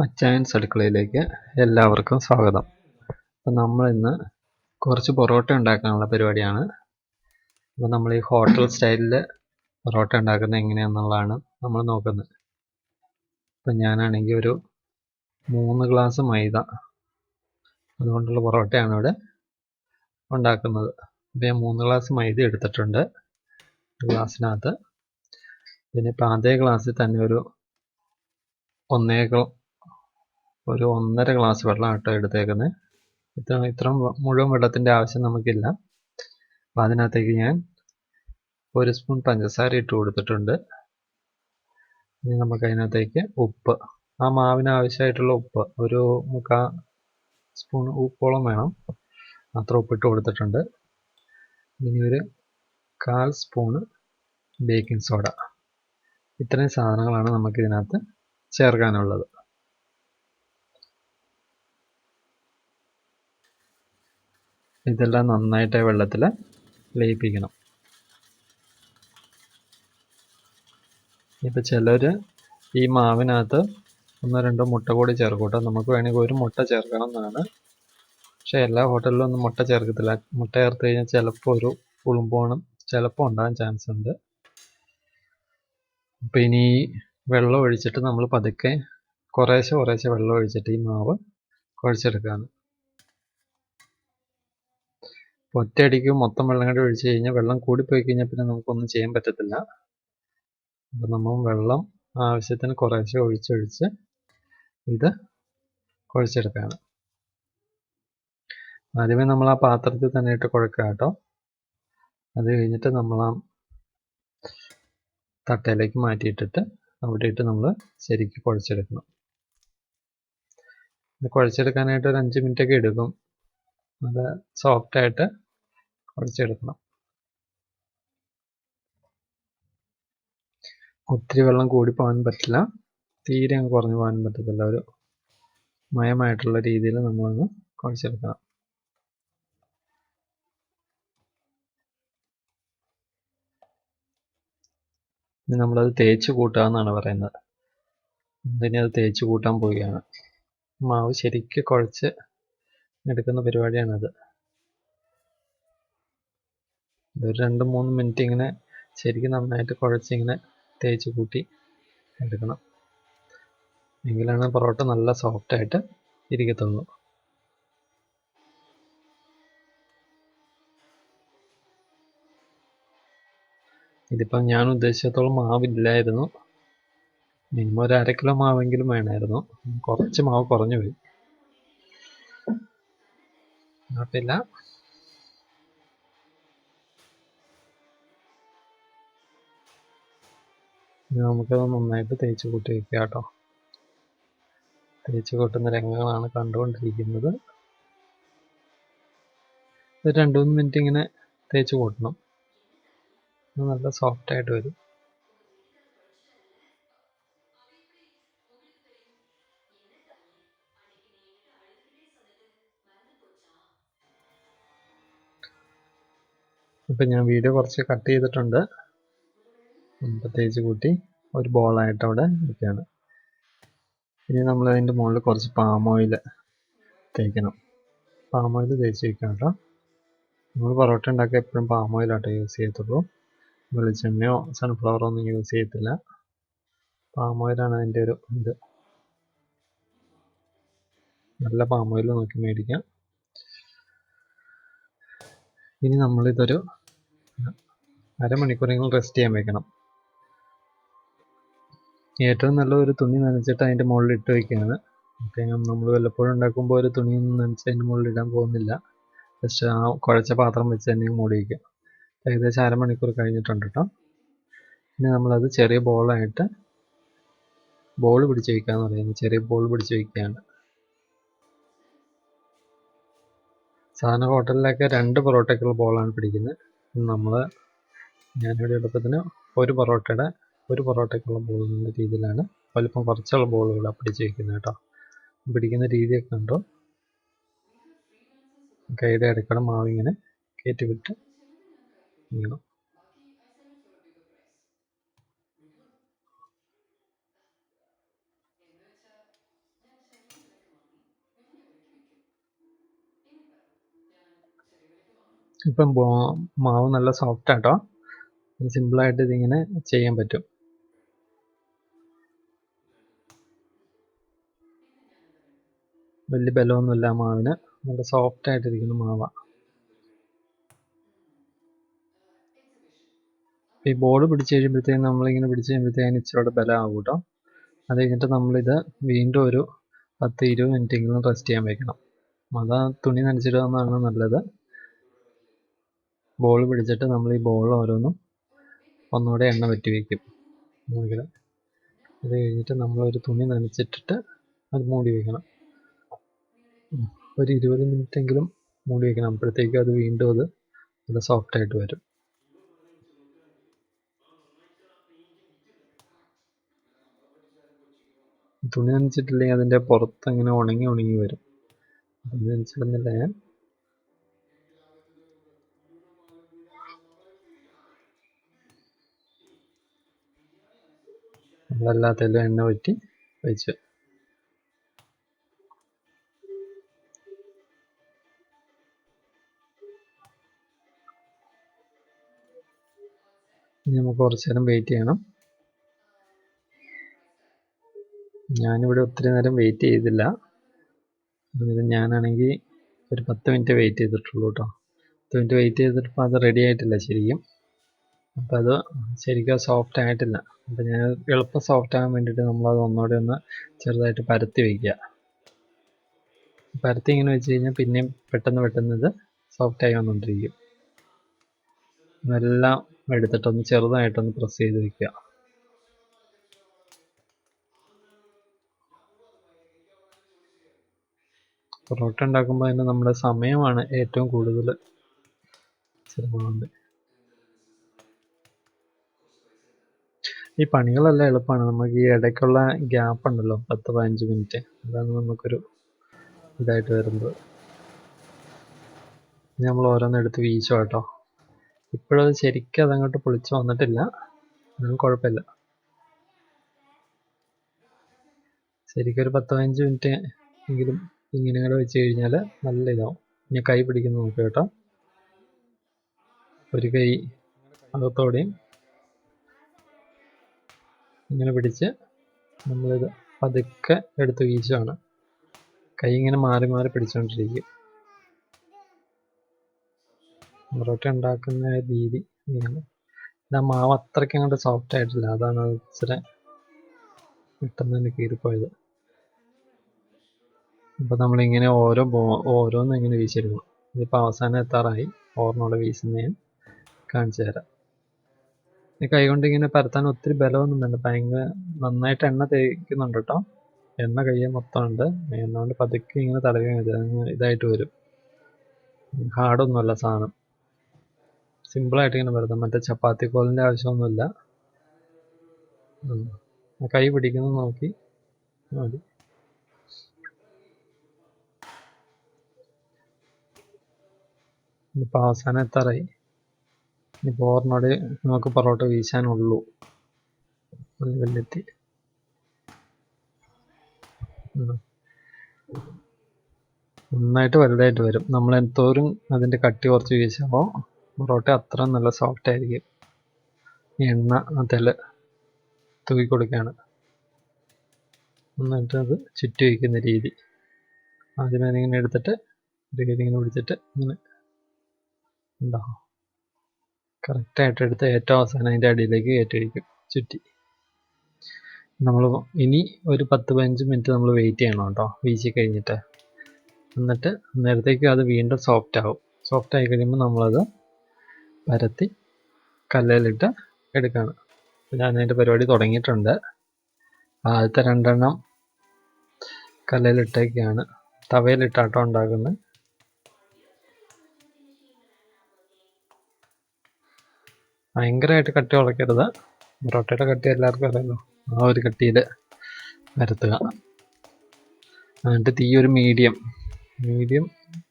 അച്ചായൻസ് അടുക്കളയിലേക്ക് എല്ലാവർക്കും സ്വാഗതം. അപ്പം നമ്മളിന്ന് കുറച്ച് പൊറോട്ട ഉണ്ടാക്കാനുള്ള പരിപാടിയാണ്. അപ്പോൾ നമ്മൾ ഈ ഹോട്ടൽ സ്റ്റൈലിൽ പൊറോട്ട ഉണ്ടാക്കുന്നത് എങ്ങനെയാണെന്നുള്ളതാണ് നമ്മൾ നോക്കുന്നത്. അപ്പം ഞാനാണെങ്കിൽ ഒരു 3 ഗ്ലാസ് മൈദ അതുകൊണ്ടുള്ള പൊറോട്ടയാണ് ഇവിടെ ഉണ്ടാക്കുന്നത്. അപ്പോൾ ഞാൻ 3 ഗ്ലാസ് മൈദ എടുത്തിട്ടുണ്ട് ഗ്ലാസ്സിനകത്ത്. പിന്നെ ഇപ്പം അതേ ഗ്ലാസ്സിൽ തന്നെ ഒരു 1.5 ഗ്ലാസ് വെള്ളം കേട്ടോ എടുത്തേക്കുന്നത്. ഇത്ര മുഴുവൻ വെള്ളത്തിൻ്റെ ആവശ്യം നമുക്കില്ല. അപ്പം അതിനകത്തേക്ക് ഞാൻ 1 സ്പൂൺ പഞ്ചസാര ഇട്ട് കൊടുത്തിട്ടുണ്ട്. ഇനി നമുക്ക് അതിനകത്തേക്ക് ഉപ്പ്, ആ മാവിന് ആവശ്യമായിട്ടുള്ള ഉപ്പ് ഒരു 3/4 സ്പൂൺ ഉപ്പോളം വേണം, അത്ര ഉപ്പിട്ട് കൊടുത്തിട്ടുണ്ട്. ഇനി ഒരു 1/4 സ്പൂണ് ബേക്കിംഗ് സോഡ. ഇത്രയും സാധനങ്ങളാണ് നമുക്കിതിനകത്ത് ചേർക്കാനുള്ളത്. ഇതെല്ലാം നന്നായിട്ട് വെള്ളത്തിൽ ലയിപ്പിക്കണം. ഇപ്പം ചിലർ ഈ മാവിനകത്ത് 1-2 മുട്ട കൂടി ചേർക്കും കേട്ടോ. നമുക്ക് വേണമെങ്കിൽ ഒരു മുട്ട ചേർക്കണം എന്നാണ്. പക്ഷേ എല്ലാ ഹോട്ടലിലും ഒന്നും മുട്ട ചേർക്കത്തില്ല. മുട്ട ചേർത്ത് കഴിഞ്ഞാൽ ചിലപ്പോൾ ഒരു പുളിമ്പോണം ചിലപ്പോൾ ഉണ്ടാകാൻ ചാൻസ് ഉണ്ട്. അപ്പം ഇനി വെള്ളം ഒഴിച്ചിട്ട് നമ്മൾ പതുക്കെ കുറേശ്ശെ വെള്ളം ഒഴിച്ചിട്ട് ഈ മാവ് കുഴച്ചെടുക്കുകയാണ്. ഒറ്റയടിക്ക് മൊത്തം വെള്ളം കൂടി ഒഴിച്ച് കഴിഞ്ഞാൽ വെള്ളം കൂടിപ്പോയി കഴിഞ്ഞാൽ പിന്നെ നമുക്കൊന്നും ചെയ്യാൻ പറ്റത്തില്ല. അപ്പം നമ്മൾ വെള്ളം ആവശ്യത്തിന് കുറേശ്ശെ ഒഴിച്ചൊഴിച്ച് ഇത് കുഴച്ചെടുക്കുകയാണ്. ആദ്യമേ നമ്മൾ ആ പാത്രത്തിൽ തന്നെ ഇട്ട് കുഴക്കുക കേട്ടോ. അത് കഴിഞ്ഞിട്ട് നമ്മൾ ആ തട്ടയിലേക്ക് മാറ്റിയിട്ടിട്ട് അവിടെ ഇട്ട് നമ്മൾ ശരിക്കും കുഴച്ചെടുക്കണം. ഇത് കുഴച്ചെടുക്കാനായിട്ട് ഒരു 5 മിനിറ്റൊക്കെ എടുക്കും. നല്ല സോഫ്റ്റായിട്ട് കുഴച്ചെടുക്കണം. ഒത്തിരി വെള്ളം കൂടി പോകാൻ പറ്റില്ല, തീരെ അങ്ങ് കുറഞ്ഞു പോകാനും പറ്റത്തില്ല. ഒരു മയമായിട്ടുള്ള രീതിയിൽ നമ്മളൊന്ന് കുഴച്ചെടുക്കണം. ഇനി നമ്മളത് തേച്ച് കൂട്ടുക എന്നാണ് പറയുന്നത്. ഇനി അത് തേച്ച് കൂട്ടാൻ പോവുകയാണ്. മാവ് ശരിക്കും കുഴച്ച് എടുക്കുന്ന പരിപാടിയാണത്. ഇതൊരു 2-3 മിനിറ്റ് ഇങ്ങനെ ശരിക്കും നന്നായിട്ട് കുഴച്ചിങ്ങനെ തേച്ച് കൂട്ടി എടുക്കണം. എങ്കിലാണ് പൊറോട്ട നല്ല സോഫ്റ്റായിട്ട് ഇരിക്കത്തുള്ളൂ. ഇതിപ്പം ഞാൻ ഉദ്ദേശിച്ചിടത്തോളം മാവില്ലായിരുന്നു. മിനിമം ഒരു 1/2 കിലോ മാവെങ്കിലും വേണമായിരുന്നു. കുറച്ച് മാവ് കുറഞ്ഞു പോയി. കുഴപ്പമില്ല. നമുക്കത് നന്നായിട്ട് തേച്ച് കൂട്ടി വയ്ക്കുക കേട്ടോ. തേച്ച് കൂട്ടുന്ന രംഗങ്ങളാണ് കണ്ടുകൊണ്ടിരിക്കുന്നത്. ഒരു 2-3 മിനിറ്റ് ഇങ്ങനെ തേച്ച് കൂട്ടണം. നല്ല സോഫ്റ്റായിട്ട് വരും. ഇപ്പം ഞാൻ വീഡിയോ കുറച്ച് കട്ട് ചെയ്തിട്ടുണ്ട്. ഇപ്പം തേച്ച് കൂട്ടി ഒരു ബോളായിട്ട് അവിടെ വയ്ക്കുകയാണ്. ഇനി നമ്മൾ അതിൻ്റെ മുകളിൽ കുറച്ച് പാം ഓയിൽ തേക്കണം. പാം ഓയിൽ തേച്ച് വയ്ക്കണം കേട്ടോ. നമ്മൾ പൊറോട്ട ഉണ്ടാക്കുക എപ്പോഴും പാം ഓയിലാട്ടോ യൂസ് ചെയ്യത്തുള്ളൂ. വെളിച്ചെണ്ണയോ സൺഫ്ലവറോ ഒന്നും യൂസ് ചെയ്യത്തില്ല. പാം ഓയിലാണ് അതിൻ്റെ ഒരു ഇത്. നല്ല പാം ഓയിൽ നോക്കി മേടിക്കാം. ഇനി നമ്മളിതൊരു 1/2 മണിക്കൂറെങ്കിലും റെസ്റ്റ് ചെയ്യാൻ വെക്കണം. ഏറ്റവും നല്ല ഒരു തുണി നനച്ചിട്ട് അതിൻ്റെ മുകളിൽ ഇട്ട് വയ്ക്കുകയാണ്. നമ്മൾ വല്ലപ്പോഴും ഉണ്ടാക്കുമ്പോൾ ഒരു തുണി നനച്ച് അതിൻ്റെ മുകളിൽ ഇടാൻ പോകുന്നില്ല. ജസ്റ്റ് ആ കുഴച്ച പാത്രം വെച്ച് തന്നെ മൂടി വയ്ക്കുക. ഏകദേശം 1/2 മണിക്കൂർ കഴിഞ്ഞിട്ടുണ്ട് കേട്ടോ. ഇനി നമ്മളത് ചെറിയ ബോളായിട്ട് ബോൾ പിടിച്ച് വയ്ക്കുക എന്ന് പറയുന്നത്. ചെറിയ ബോൾ പിടിച്ച് വയ്ക്കുകയാണ്. സാധാരണ ഹോട്ടലിലൊക്കെ 2 പൊറോട്ടയ്ക്കുള്ള ബോളാണ് പിടിക്കുന്നത്. ഞാനിവിടെ എളുപ്പത്തിന് ഒരു പൊറോട്ടയ്ക്കുള്ള ബോൾ എന്ന രീതിയിലാണ് വലിപ്പം കുറച്ചുള്ള ബോളുകൾ പിടിച്ച് വയ്ക്കുന്നത് കേട്ടോ. പിടിക്കുന്ന രീതിയൊക്കെ കണ്ടോ. കൈയുടെ ഇടയ്ക്കുള്ള മാവിങ്ങനെ കയറ്റി വിട്ട് ഇങ്ങനെ ഇപ്പം മാവ് നല്ല സോഫ്റ്റ് ആട്ടോ. സിമ്പിളായിട്ട് ഇതിങ്ങനെ ചെയ്യാൻ പറ്റും. വലിയ ബലമൊന്നുമില്ല മാവിന്, നല്ല സോഫ്റ്റ് ആയിട്ടിരിക്കുന്ന മാവാണ്. ഈ ബോൾ പിടിച്ച് കഴിയുമ്പോഴത്തേക്കും നമ്മളിങ്ങനെ പിടിച്ച് കഴിയുമ്പോഴത്തേക്കും ഇച്ചിരി ബലമാകും കേട്ടോ. അത് കഴിഞ്ഞിട്ട് നമ്മളിത് വീണ്ടും ഒരു 10-20 മിനിറ്റെങ്കിലും റെസ്റ്റ് ചെയ്യാൻ വെക്കണം. അതാ തുണി നനച്ചിടുന്നതാണ് നല്ലത്. ബോൾ പിടിച്ചിട്ട് നമ്മൾ ഈ ബോൾ ഓരോന്നും ഒന്നുകൂടെ എണ്ണ പറ്റി വയ്ക്കും. അത് കഴിഞ്ഞിട്ട് നമ്മളൊരു തുണി നനച്ചിട്ടിട്ട് അത് മൂടി വയ്ക്കണം. ഒരു 20 മിനിറ്റെങ്കിലും മൂടി വയ്ക്കണം. അപ്പോഴത്തേക്കും അത് വീണ്ടും അത് നല്ല സോഫ്റ്റായിട്ട് വരും. തുണി നനച്ചിട്ടില്ലെങ്കിൽ അതിൻ്റെ പുറത്ത് ഇങ്ങനെ ഉണങ്ങി വരും. തുണി നനച്ചിടുന്നില്ല ഞാൻ. നമ്മളെല്ലാത്തിലും എണ്ണ പറ്റി വെച്ച്. ഇനി നമുക്ക് കുറച്ച് നേരം വെയിറ്റ് ചെയ്യണം. ഞാനിവിടെ ഒത്തിരി നേരം വെയിറ്റ് ചെയ്തില്ല. ഞാനാണെങ്കിൽ ഒരു 10 മിനിറ്റ് വെയിറ്റ് ചെയ്തിട്ടുള്ളൂ കേട്ടോ. 10 മിനിറ്റ് വെയിറ്റ് ചെയ്തിട്ടപ്പോൾ അത് റെഡി ആയിട്ടില്ല ശരിക്കും. അപ്പോൾ അത് ശരിക്കും സോഫ്റ്റ് ആയിട്ടില്ല. അപ്പോൾ ഞാൻ എളുപ്പം സോഫ്റ്റ് ആകാൻ വേണ്ടിയിട്ട് നമ്മളത് ഒന്നുകൂടെ ഒന്ന് ചെറുതായിട്ട് പരത്തി വയ്ക്കുക. പരത്തി ഇങ്ങനെ വെച്ച് കഴിഞ്ഞാൽ പിന്നെയും പെട്ടെന്ന് ഇത് സോഫ്റ്റായി വന്നുകൊണ്ടിരിക്കും. എല്ലാം എടുത്തിട്ടൊന്ന് ചെറുതായിട്ടൊന്ന് പ്രസ് ചെയ്ത് വയ്ക്കുക. പൊറോട്ട ഉണ്ടാക്കുമ്പോൾ തന്നെ നമ്മുടെ സമയമാണ് ഏറ്റവും കൂടുതൽ ചിലവാകുന്നത്. ഈ പണികളെല്ലാം എളുപ്പമാണ്. നമുക്ക് ഈ ഇടയ്ക്കുള്ള ഗ്യാപ്പ് ഉണ്ടല്ലോ 10-15 മിനിറ്റ്, അതാണ് നമുക്കൊരു ഇതായിട്ട് വരുന്നത്. ഇനി നമ്മൾ ഓരോന്നെടുത്ത് വീശും കേട്ടോ. ഇപ്പോഴത് ശരിക്കും അതങ്ങോട്ട് പൊളിച്ച് വന്നിട്ടില്ല, ഒന്നും കുഴപ്പമില്ല. ശരിക്കും ഒരു 10-15 മിനിറ്റ് എങ്കിലും ഇങ്ങനെ കൂടെ വെച്ച് കഴിഞ്ഞാൽ നല്ല ഇതാവും. ഇനി കൈ പിടിക്കുന്ന നോക്കുക കേട്ടോ. ഒരു കൈ അകത്തോടെയും ഇങ്ങനെ പിടിച്ച് നമ്മളിത് പതുക്കെ എടുത്ത് വീശുകയാണ്. കൈ ഇങ്ങനെ മാറി പിടിച്ചുകൊണ്ടിരിക്കും. പൊറോട്ട ഉണ്ടാക്കുന്ന രീതി ഇങ്ങനെ. ആ മാവ് അത്രയ്ക്ക് അങ്ങോട്ട് സോഫ്റ്റ് ആയിട്ടില്ല, അതാണ് അത് ഇച്ചിരി പെട്ടെന്ന് തന്നെ കീറിപ്പോയത്. അപ്പോൾ നമ്മളിങ്ങനെ ഓരോന്നും ഇങ്ങനെ വീശിയെടുക്കണം. ഇതിപ്പോൾ അവസാനം എത്താറായി. ഓർമ്മയോടെ വീശുന്ന ഞാൻ കാണിച്ചു തരാം. ഈ കൈ കൊണ്ട് ഇങ്ങനെ പരത്താൻ ഒത്തിരി ബലമൊന്നും വേണ്ട. ഭയങ്കര നന്നായിട്ട് എണ്ണ തേക്കുന്നുണ്ട് കേട്ടോ. എണ്ണ കയ്യിൽ മൊത്തം ഉണ്ട്. എണ്ണ കൊണ്ട് പതുക്കെ ഇങ്ങനെ തടവി ഇതായിട്ട് വരും. ഹാർഡൊന്നുമല്ല സാധനം. സിമ്പിളായിട്ട് ഇങ്ങനെ പരത്താം. മറ്റേ ചപ്പാത്തി കോലിൻ്റെ ആവശ്യമൊന്നുമില്ല. കൈ പിടിക്കുന്നത് നോക്കി മതി. ഇനിയിപ്പോൾ അവസാനം എത്താറായി. ഇനിയിപ്പോൾ ഓർമ്മയോടെ നമുക്ക് പൊറോട്ട വീശാനുള്ളൂ. വലിയെത്തി. നന്നായിട്ട് വലുതായിട്ട് വരും. നമ്മൾ എന്തോരം അതിൻ്റെ കട്ടി കുറച്ച് വീശുമ്പോൾ പൊറോട്ട അത്ര നല്ല സോഫ്റ്റ് ആയിരിക്കും. എണ്ണ അതിൽ തൂക്കി കൊടുക്കുകയാണ്. എന്നിട്ട് അത് ചുറ്റി വയ്ക്കുന്ന രീതി. ആദ്യമേ ഇങ്ങനെ എടുത്തിട്ട് ഇങ്ങനെ പിടിച്ചിട്ട് ഇങ്ങനെ ഉണ്ടാവും. കറക്റ്റായിട്ട് എടുത്ത് ഏറ്റവും അവസാനം അതിൻ്റെ അടിയിലേക്ക് കയറ്റി വയ്ക്കും ചുറ്റി. നമ്മൾ ഇനി ഒരു 10-15 മിനിറ്റ് നമ്മൾ വെയിറ്റ് ചെയ്യണം കേട്ടോ, വീശി കഴിഞ്ഞിട്ട്. എന്നിട്ട് നേരത്തേക്ക് അത് വീണ്ടും സോഫ്റ്റ് ആവും. സോഫ്റ്റ് ആയി കഴിയുമ്പോൾ നമ്മളത് പരത്തി കല്ലിലിട്ട് എടുക്കുകയാണ്. ഞാൻ അതിൻ്റെ പരിപാടി തുടങ്ങിയിട്ടുണ്ട്. ആദ്യത്തെ 2 എണ്ണം കല്ലിലിട്ടൊക്കെയാണ്. തവയിലിട്ടാട്ടോ ഉണ്ടാക്കുന്നത്. ഭയങ്കരമായിട്ട് കട്ടി ഉടക്കരുത്. പൊറോട്ടയുടെ കട്ടി എല്ലാവർക്കും അറിയാമല്ലോ. ആ ഒരു കട്ടിയിൽ പരത്തുക. എന്നിട്ട് തീ ഒരു മീഡിയം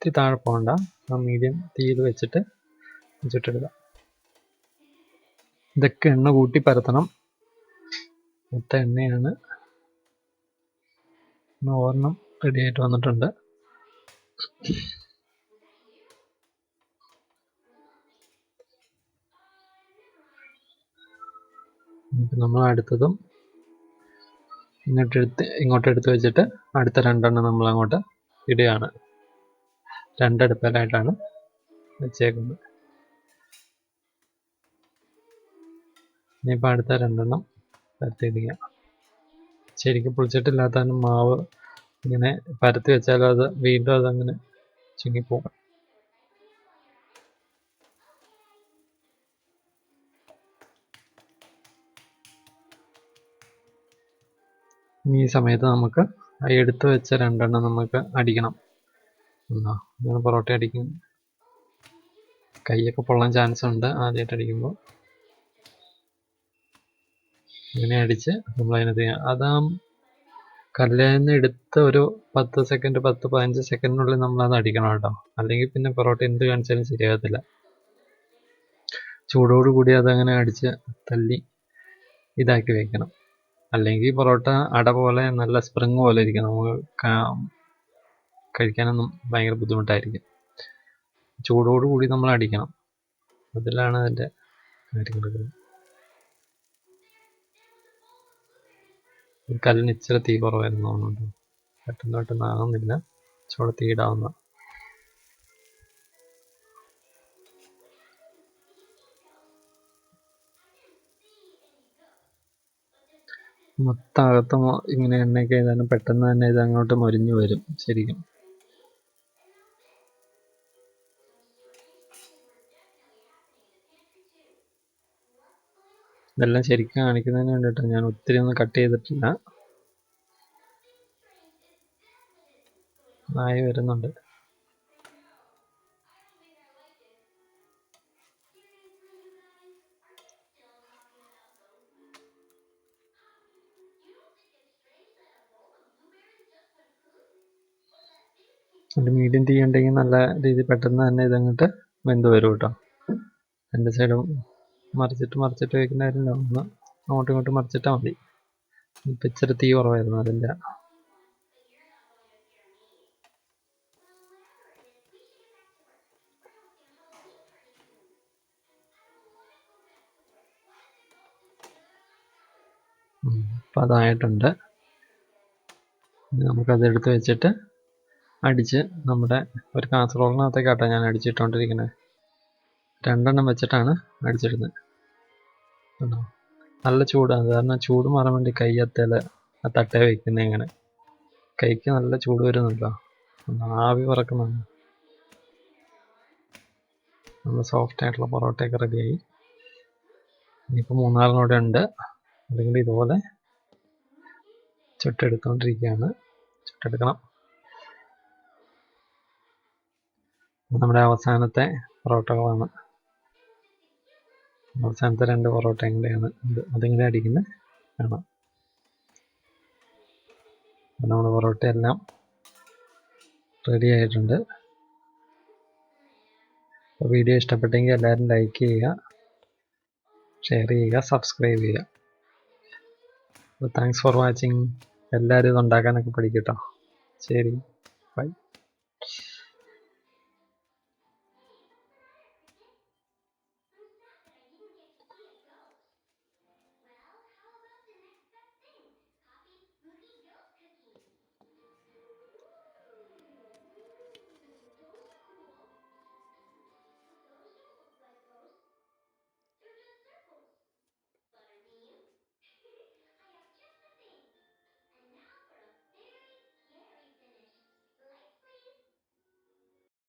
തീ താഴെ പോകണ്ട. ആ മീഡിയം തീയിൽ വെച്ചിട്ട് ചുട്ടെടുക്കുക. ഇതൊക്കെ എണ്ണ കൂട്ടി പരത്തണം. മൊത്തം എണ്ണയാണ്. ഒരെണ്ണം റെഡി ആയിട്ട് വന്നിട്ടുണ്ട്. ഇപ്പം നമ്മൾ അടുത്തതും ഇങ്ങോട്ടെടുത്ത് വെച്ചിട്ട് അടുത്ത 2 എണ്ണം നമ്മൾ അങ്ങോട്ട് ഇടുകയാണ്. 2 അടുപ്പിലായിട്ടാണ് വെച്ചേക്കുന്നത്. ഇനിയിപ്പോൾ അടുത്ത 2 എണ്ണം പരത്തിയിടുക. ശരിക്കും പുളിച്ചിട്ടില്ലാത്ത മാവ് ഇങ്ങനെ പരത്തി വെച്ചാൽ അത് വീണ്ടും അതങ്ങനെ ചുങ്ങിപ്പോകും. ഈ സമയത്ത് നമുക്ക് എടുത്ത് വെച്ച 2 എണ്ണം നമുക്ക് അടിക്കണം. ഞാൻ പൊറോട്ട അടിക്കും. കൈയൊക്കെ പൊള്ളാൻ ചാൻസ് ഉണ്ട് ആദ്യമായിട്ട് അടിക്കുമ്പോൾ. ഇങ്ങനെ അടിച്ച് നമ്മൾ അതിനകത്ത് അത് കല്ലിൽ നിന്ന് എടുത്ത് ഒരു 10-15 സെക്കൻഡിനുള്ളിൽ നമ്മളത് അടിക്കണം കേട്ടോ. അല്ലെങ്കിൽ പിന്നെ പൊറോട്ട എന്ത് കാണിച്ചാലും ശരിയാകത്തില്ല. ചൂടോടുകൂടി അതങ്ങനെ അടിച്ച് തല്ലി ഇതാക്കി വെക്കണം. അല്ലെങ്കിൽ പൊറോട്ട അട പോലെ നല്ല സ്പ്രിങ് പോലെ ഇരിക്കും. നമുക്ക് കഴിക്കാനൊന്നും ഭയങ്കര ബുദ്ധിമുട്ടായിരിക്കും. ചൂടോടുകൂടി നമ്മൾ അടിക്കണം. അതിലാണ് അതിൻ്റെ കാര്യങ്ങൾ. കല്ലിന് ഇച്ചിരി തീ കുറവായിരുന്നു തോന്നുന്നുണ്ട്. പെട്ടെന്ന് ആകുന്നില്ല. ചൂട് തീ ഇടാവുന്ന. മൊത്തം അകത്ത് ഇങ്ങനെ എണ്ണയൊക്കെ ചെയ്താലും പെട്ടെന്ന് തന്നെ ഇത് അങ്ങോട്ട് മൊരിഞ്ഞു വരും ശരിക്കും. ഇതെല്ലാം ശരിക്കും കാണിക്കുന്നതിന് വേണ്ടിയിട്ടാണ് ഞാൻ ഒത്തിരി ഒന്നും കട്ട് ചെയ്തിട്ടില്ല. ആയി വരുന്നുണ്ട്. ഒരു മീഡിയം തീ ഉണ്ടെങ്കിൽ നല്ല രീതിയിൽ പെട്ടെന്ന് തന്നെ ഇതങ്ങോട്ട് വെന്ത് വരും കേട്ടോ. 2 സൈഡും മറിച്ചിട്ട് വയ്ക്കുന്ന കാര്യമില്ല. ഒന്ന് അങ്ങോട്ടും ഇങ്ങോട്ടും മറിച്ചിട്ടാൽ മതി. ഇപ്പം ഇച്ചിരി തീ കുറവായിരുന്നു അതിൻ്റെ. അപ്പം അതായിട്ടുണ്ട്. നമുക്കത് എടുത്ത് വെച്ചിട്ട് അടിച്ച് നമ്മുടെ ഒരു കാസറോളിനകത്തേക്കാട്ടോ ഞാൻ അടിച്ചിട്ടുകൊണ്ടിരിക്കുന്നത്. 2 എണ്ണം വെച്ചിട്ടാണ് അടിച്ചിടുന്നത്. നല്ല ചൂടാണ്. കാരണം ചൂട് മാറാൻ വേണ്ടി കൈ ആ തട്ടേ വയ്ക്കുന്നത്. ഇങ്ങനെ കൈക്ക് നല്ല ചൂട് വരുന്നുണ്ടോ. ആവി പറക്കുന്നുണ്ട്. നല്ല സോഫ്റ്റ് ആയിട്ടുള്ള പൊറോട്ടയൊക്കെ റെഡിയായി. ഇനിയിപ്പോൾ 3-4 കൂടെ ഉണ്ട്. അല്ലെങ്കിൽ ഇതുപോലെ ചുട്ടെടുക്കണം. നമ്മുടെ അവസാനത്തെ പൊറോട്ടകളാണ്. അവസാനത്തെ 2 പൊറോട്ട എങ്ങനെയാണ് അതിങ്ങനെ അടിക്കുന്നത് കാണാം. നമ്മുടെ പൊറോട്ട എല്ലാം റെഡി ആയിട്ടുണ്ട്. അപ്പോൾ വീഡിയോ ഇഷ്ടപ്പെട്ടെങ്കിൽ എല്ലാവരും ലൈക്ക് ചെയ്യുക, ഷെയർ ചെയ്യുക, സബ്സ്ക്രൈബ് ചെയ്യുക. അപ്പോൾ താങ്ക്സ് ഫോർ വാച്ചിങ്. എല്ലാവരും ഇത് ഉണ്ടാക്കാനൊക്കെ പഠിക്കട്ടോ. ശരി, ബൈ.